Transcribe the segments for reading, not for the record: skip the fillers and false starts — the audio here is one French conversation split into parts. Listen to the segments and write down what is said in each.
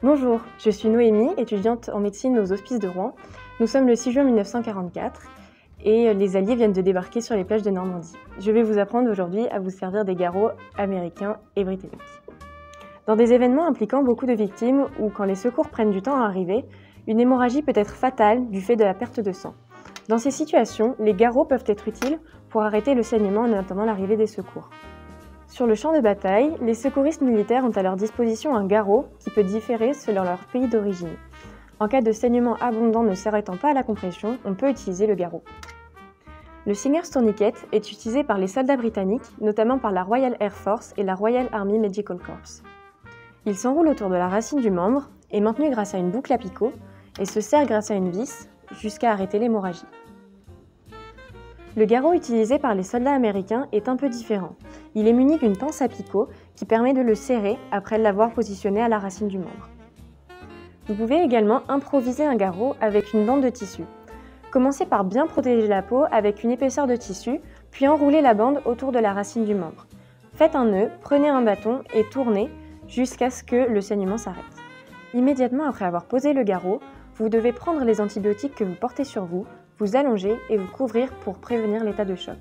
Bonjour, je suis Noémie, étudiante en médecine aux Hospices de Rouen. Nous sommes le 6 juin 1944 et les Alliés viennent de débarquer sur les plages de Normandie. Je vais vous apprendre aujourd'hui à vous servir des garrots américains et britanniques. Dans des événements impliquant beaucoup de victimes ou quand les secours prennent du temps à arriver, une hémorragie peut être fatale du fait de la perte de sang. Dans ces situations, les garrots peuvent être utiles pour arrêter le saignement en attendant l'arrivée des secours. Sur le champ de bataille, les secouristes militaires ont à leur disposition un garrot qui peut différer selon leur pays d'origine. En cas de saignement abondant ne s'arrêtant pas à la compression, on peut utiliser le garrot. Le Singer's Tourniquet est utilisé par les soldats britanniques, notamment par la Royal Air Force et la Royal Army Medical Corps. Il s'enroule autour de la racine du membre, est maintenu grâce à une boucle à picot et se serre grâce à une vis jusqu'à arrêter l'hémorragie. Le garrot utilisé par les soldats américains est un peu différent. Il est muni d'une pince à picot qui permet de le serrer après l'avoir positionné à la racine du membre. Vous pouvez également improviser un garrot avec une bande de tissu. Commencez par bien protéger la peau avec une épaisseur de tissu, puis enroulez la bande autour de la racine du membre. Faites un nœud, prenez un bâton et tournez jusqu'à ce que le saignement s'arrête. Immédiatement après avoir posé le garrot, vous devez prendre les antibiotiques que vous portez sur vous, vous allonger et vous couvrir pour prévenir l'état de choc.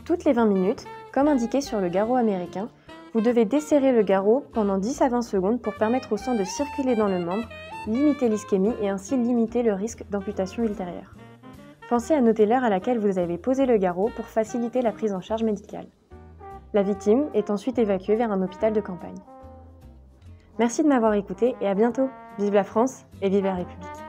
Toutes les 20 minutes, comme indiqué sur le garrot américain, vous devez desserrer le garrot pendant 10 à 20 secondes pour permettre au sang de circuler dans le membre, limiter l'ischémie et ainsi limiter le risque d'amputation ultérieure. Pensez à noter l'heure à laquelle vous avez posé le garrot pour faciliter la prise en charge médicale. La victime est ensuite évacuée vers un hôpital de campagne. Merci de m'avoir écouté et à bientôt. Vive la France et vive la République!